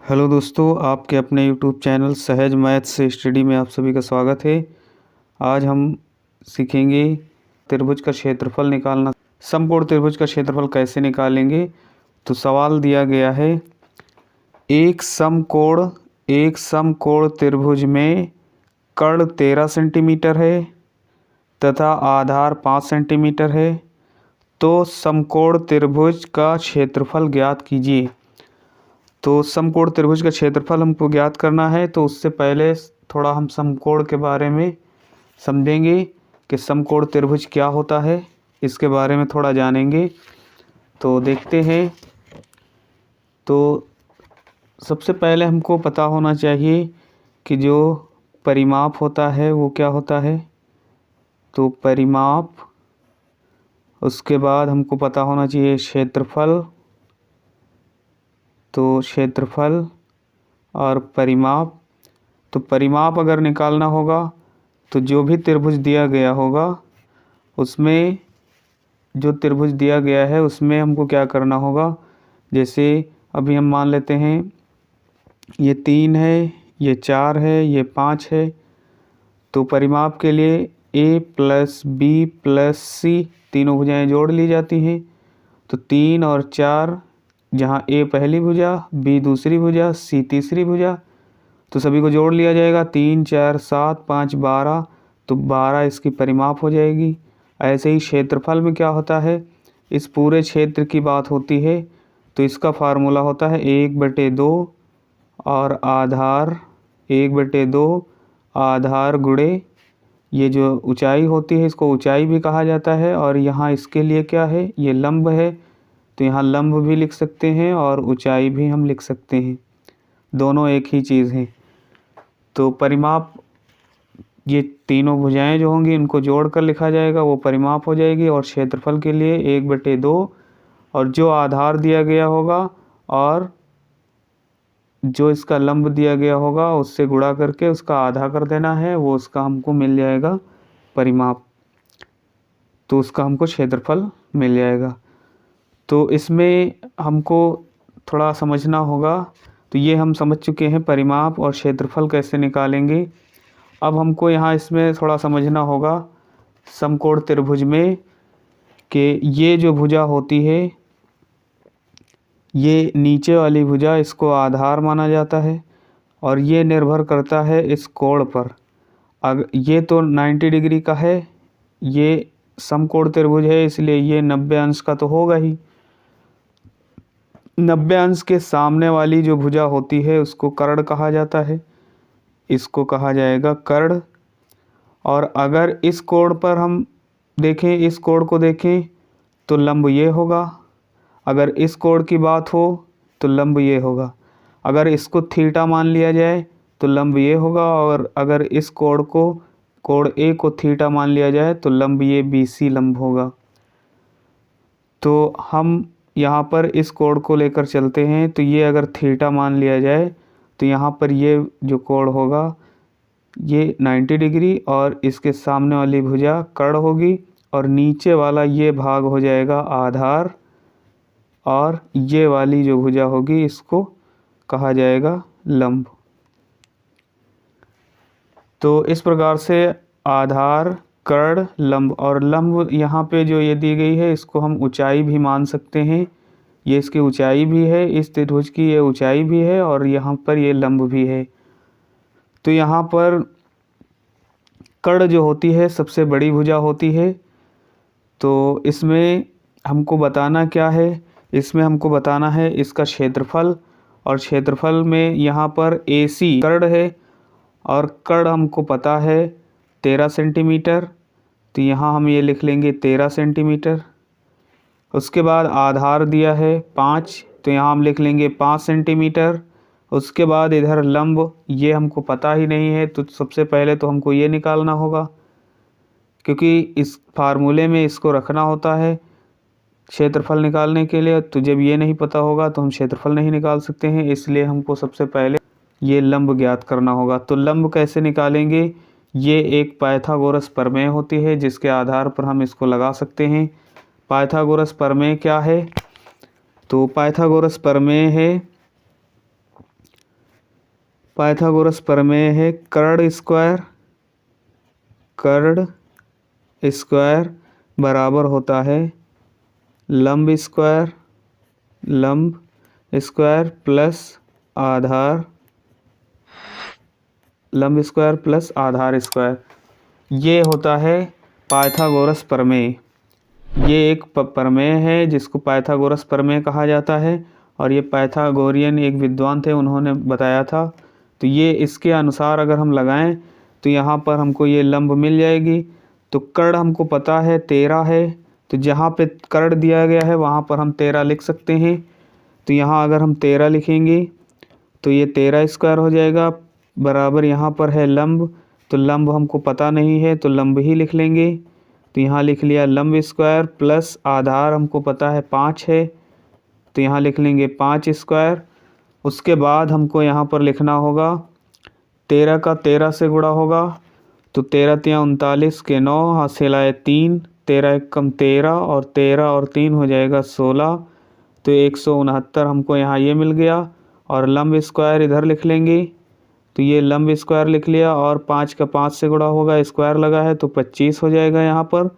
Hello दोस्तों, आपके अपने यूट्यूब चैनल सहज मैथ से स्टडी में आप सभी का स्वागत है। आज हम सीखेंगे त्रिभुज का क्षेत्रफल निकालना। समकोण त्रिभुज का क्षेत्रफल कैसे निकालेंगे। तो सवाल दिया गया है, एक समकोण त्रिभुज में कर्ण 13 सेंटीमीटर है तथा आधार 5 सेंटीमीटर है, तो समकोण त्रिभुज का क्षेत्रफल ज्ञात कीजिए। तो समकोण त्रिभुज का क्षेत्रफल हमको ज्ञात करना है, तो उससे पहले थोड़ा हम समकोण के बारे में समझेंगे कि समकोण त्रिभुज क्या होता है, इसके बारे में थोड़ा जानेंगे। तो देखते हैं। तो सबसे पहले हमको पता होना चाहिए कि जो परिमाप होता है वो क्या होता है। तो परिमाप, उसके बाद हमको पता होना चाहिए क्षेत्रफल। तो क्षेत्रफल और परिमाप। तो परिमाप अगर निकालना होगा तो जो भी त्रिभुज दिया गया होगा उसमें, जो त्रिभुज दिया गया है उसमें हमको क्या करना होगा। जैसे अभी हम मान लेते हैं ये 3 है, ये 4 है, ये 5 है। तो परिमाप के लिए a प्लस बी प्लस सी तीनों भुजाएं जोड़ ली जाती हैं। तो 3 और 4, जहाँ a पहली भुजा, b दूसरी भुजा, c तीसरी भुजा, तो सभी को जोड़ लिया जाएगा। 3 4 7 5 12, तो 12 इसकी परिमाप हो जाएगी। ऐसे ही क्षेत्रफल में क्या होता है, इस पूरे क्षेत्र की बात होती है। तो इसका फार्मूला होता है 1/2 और आधार 1/2 आधार गुणे ये जो ऊंचाई होती है, इसको ऊंचाई भी कहा जाता है। और यहाँ इसके लिए क्या है, ये लंब है, तो यहाँ लंब भी लिख सकते हैं और ऊंचाई भी हम लिख सकते हैं, दोनों एक ही चीज़ है। तो परिमाप, ये तीनों भुजाएं जो होंगी इनको जोड़कर लिखा जाएगा, वो परिमाप हो जाएगी। और क्षेत्रफल के लिए 1/2 और जो आधार दिया गया होगा और जो इसका लंब दिया गया होगा उससे गुणा करके उसका आधा कर देना है, वो उसका हमको मिल जाएगा परिमाप। तो उसका हमको क्षेत्रफल मिल जाएगा। तो इसमें हमको थोड़ा समझना होगा। तो ये हम समझ चुके हैं परिमाप और क्षेत्रफल कैसे निकालेंगे। अब हमको यहाँ इसमें थोड़ा समझना होगा समकोण त्रिभुज में कि ये जो भुजा होती है, ये नीचे वाली भुजा, इसको आधार माना जाता है और ये निर्भर करता है इस कोण पर। अगर ये तो 90 डिग्री का है, ये समकोण त्रिभुज है, इसलिए ये 90 अंश का तो होगा ही। 90 अंश के सामने वाली जो भुजा होती है उसको कर्ण कहा जाता है, इसको कहा जाएगा कर्ण। और अगर इस कोण पर हम देखें, इस कोण को देखें, तो लंब ये होगा। अगर इस कोण की बात हो तो लंब ये होगा। अगर इसको थीटा मान लिया जाए तो लंब ये होगा। और अगर इस कोण को, कोण ए को थीटा मान लिया जाए तो लंब ये BC लंब होगा। तो हम यहाँ पर इस कोण को लेकर चलते हैं, तो ये अगर थीटा मान लिया जाए तो यहाँ पर ये जो कोण होगा ये 90 डिग्री और इसके सामने वाली भुजा कर्ण होगी और नीचे वाला ये भाग हो जाएगा आधार और ये वाली जो भुजा होगी इसको कहा जाएगा लंब। तो इस प्रकार से आधार, कर्ण, लंब, और लंब यहाँ पे जो ये दी गई है इसको हम ऊंचाई भी मान सकते हैं। ये इसकी ऊंचाई भी है, इस त्रिभुज की ये ऊंचाई भी है और यहाँ पर ये लंब भी है। तो यहाँ पर कर्ण जो होती है सबसे बड़ी भुजा होती है। तो इसमें हमको बताना क्या है, इसमें हमको बताना है इसका क्षेत्रफल। और क्षेत्रफल में यहाँ पर AC कर्ण है और कर्ण हमको पता है 13 सेंटीमीटर, तो यहाँ हम ये लिख लेंगे 13 सेंटीमीटर। उसके बाद आधार दिया है 5, तो यहाँ हम लिख लेंगे 5 सेंटीमीटर। उसके बाद इधर लंब, ये हमको पता ही नहीं है, तो सबसे पहले तो हमको ये निकालना होगा, क्योंकि इस फार्मूले में इसको रखना होता है क्षेत्रफल निकालने के लिए। तो जब ये नहीं पता होगा तो हम क्षेत्रफल नहीं निकाल सकते हैं, इसलिए हमको सबसे पहले ये लंब ज्ञात करना होगा। तो लंब कैसे निकालेंगे, ये एक पाइथागोरस प्रमेय होती है जिसके आधार पर हम इसको लगा सकते हैं। पाइथागोरस प्रमेय क्या है, तो पाइथागोरस प्रमेय है पाइथागोरस प्रमेय है कर्ण स्क्वायर बराबर होता है लंब स्क्वायर प्लस आधार स्क्वायर। ये होता है पाइथागोरस प्रमेय। ये एक प्रमेय है जिसको पाइथागोरस प्रमेय कहा जाता है और ये पाइथागोरियन एक विद्वान थे, उन्होंने बताया था। तो ये इसके अनुसार अगर हम लगाएं तो यहाँ पर हमको ये लंब मिल जाएगी। तो कर्ण हमको पता है 13 है, तो जहाँ पे कर्ण दिया गया है वहाँ पर हम 13 लिख सकते हैं। तो यहाँ अगर हम 13 लिखेंगे तो ये 13 स्क्वायर हो जाएगा बराबर यहाँ पर है लंब, तो लंब हमको पता नहीं है तो लंब ही लिख लेंगे। तो यहाँ लिख लिया लंब स्क्वायर प्लस आधार हमको पता है 5 है, तो यहाँ लिख लेंगे 5 स्क्वायर। उसके बाद हमको यहाँ पर लिखना होगा 13 का 13 से गुणा होगा, तो 13 तिया 39 के 9 हासिल आए 3, 13 एकम 13 और 13 और 3 हो जाएगा 16, तो 169 हमको यहाँ ये मिल गया। और लंब स्क्वायर इधर लिख लेंगे, तो ये लंब स्क्वायर लिख लिया और 5 का 5 से गुणा होगा, स्क्वायर लगा है तो 25 हो जाएगा। यहाँ पर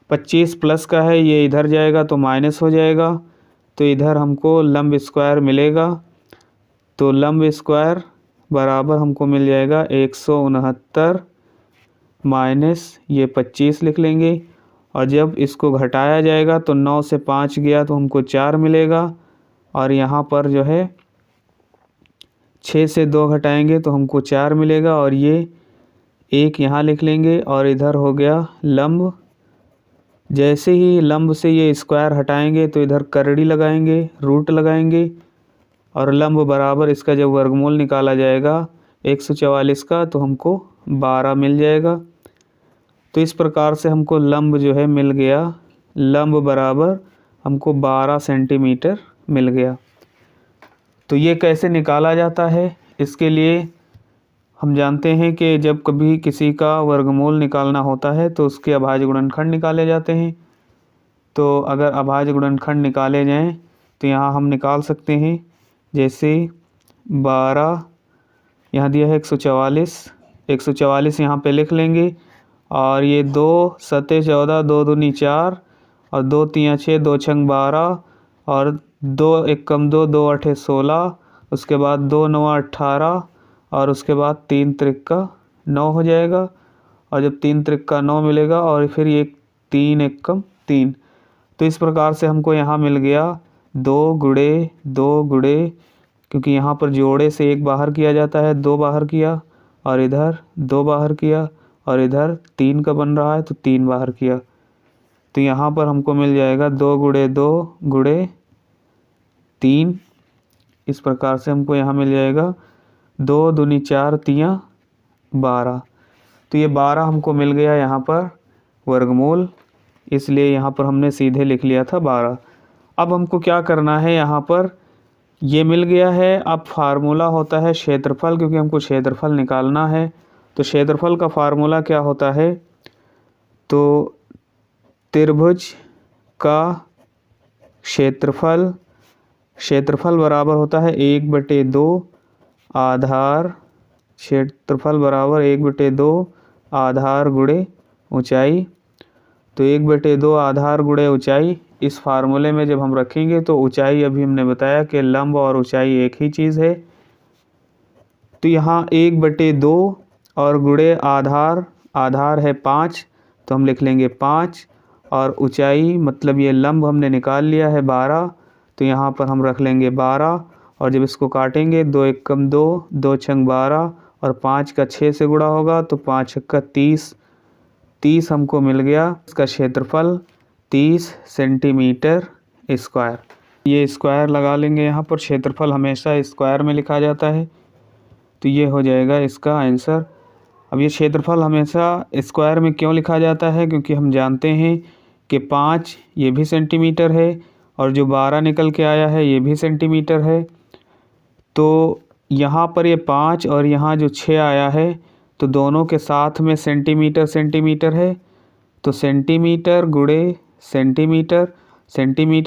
25 प्लस का है, ये इधर जाएगा तो माइनस हो जाएगा, तो इधर हमको लंब स्क्वायर मिलेगा। तो लंब स्क्वायर बराबर हमको मिल जाएगा 169 माइनस ये 25 लिख लेंगे। और जब इसको घटाया जाएगा तो 9 से 5 गया तो हमको 4 मिलेगा, और यहाँ पर जो है 6 से 2 घटाएंगे तो हमको 4 मिलेगा, और ये एक यहाँ लिख लेंगे। और इधर हो गया लंब, जैसे ही लंब से ये स्क्वायर हटाएंगे तो इधर करड़ी लगाएंगे, रूट लगाएंगे, और लंब बराबर इसका जब वर्गमूल निकाला जाएगा 144 का तो हमको 12 मिल जाएगा। तो इस प्रकार से हमको लंब जो है मिल गया, लंब बराबर हमको 12 सेंटीमीटर मिल गया। तो ये कैसे निकाला जाता है, इसके लिए हम जानते हैं कि जब कभी किसी का वर्गमूल निकालना होता है तो उसके अभाज्य गुणनखंड निकाले जाते हैं। तो अगर अभाज्य गुणनखंड निकाले जाएं तो यहाँ हम निकाल सकते हैं, जैसे 12 यहाँ दिया है 144 यहाँ पे लिख लेंगे, और ये 2 सते 14 2 दूनी 4 और 2 तिया 6 2 छंग 12 और 2 एकम 2 2 अठे 16, उसके बाद 2 9 18 और उसके बाद 3 त्रिक्का 9 हो जाएगा। और जब 3 त्रिक्का 9 मिलेगा और फिर ये 3 एकम 3, तो इस प्रकार से हमको यहाँ मिल गया 2 गुणे 2 गुणे, क्योंकि यहाँ पर जोड़े से 1 बाहर किया जाता है, 2 बाहर किया, और इधर 2 बाहर किया, और इधर 3 का बन रहा है तो 3 बाहर किया। तो यहाँ पर हमको मिल जाएगा 2 गुणे 2 गुणे 3, इस प्रकार से हमको यहाँ मिल जाएगा 2 दूनी 4 तिया 12। तो ये 12 हमको मिल गया यहाँ पर वर्गमूल, इसलिए यहाँ पर हमने सीधे लिख लिया था 12। अब हमको क्या करना है, यहाँ पर ये मिल गया है। अब फार्मूला होता है क्षेत्रफल, क्योंकि हमको क्षेत्रफल निकालना है। तो क्षेत्रफल का फार्मूला क्या होता है, तो त्रिभुज का क्षेत्रफल बराबर होता है 1/2 आधार, क्षेत्रफल बराबर 1/2 आधार गुणे ऊंचाई। तो 1/2 आधार गुणे ऊंचाई, इस फार्मूले में जब हम रखेंगे तो ऊंचाई अभी हमने बताया कि लंब और ऊंचाई एक ही चीज़ है। तो यहाँ 1/2 और गुणे आधार है 5, तो हम लिख लेंगे 5, और ऊंचाई मतलब ये लंब हमने निकाल लिया है 12, तो यहाँ पर हम रख लेंगे 12। और जब इसको काटेंगे 2 एकम 2 2 छंग 12 और 5 का 6 से गुणा होगा तो 5 का 30 हमको मिल गया। इसका क्षेत्रफल 30 सेंटीमीटर स्क्वायर। ये स्क्वायर लगा लेंगे यहाँ पर, क्षेत्रफल हमेशा स्क्वायर में लिखा जाता है, तो ये हो जाएगा इसका आंसर। अब ये क्षेत्रफल हमेशा स्क्वायर में क्यों लिखा जाता है, क्योंकि हम जानते हैं कि 5 ये भी सेंटीमीटर है और जो 12 निकल के आया है ये भी सेंटीमीटर है। तो यहाँ पर ये 5 और यहाँ जो 6 आया है तो दोनों के साथ में सेंटीमीटर है, तो सेंटीमीटर गुणे सेंटीमीटर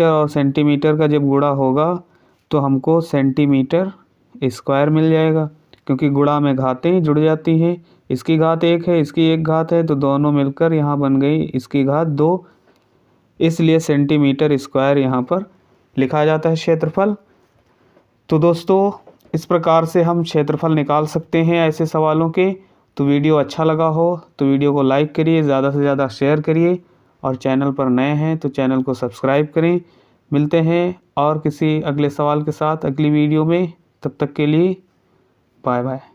और सेंटीमीटर का जब गुणा होगा तो हमको सेंटीमीटर स्क्वायर मिल जाएगा। क्योंकि गुणा में घातें जुड़ जाती हैं। इसकी घात 1 है, इसकी 1 घात है, तो दोनों मिलकर यहाँ बन गई इसकी घात 2, इसलिए सेंटीमीटर स्क्वायर यहाँ पर लिखा जाता है क्षेत्रफल। तो दोस्तों इस प्रकार से हम क्षेत्रफल निकाल सकते हैं ऐसे सवालों के। तो वीडियो अच्छा लगा हो तो वीडियो को लाइक करिए, ज़्यादा से ज़्यादा शेयर करिए, और चैनल पर नए हैं तो चैनल को सब्सक्राइब करें। मिलते हैं और किसी अगले सवाल के साथ अगली वीडियो में। तब तक के लिए बाय बाय।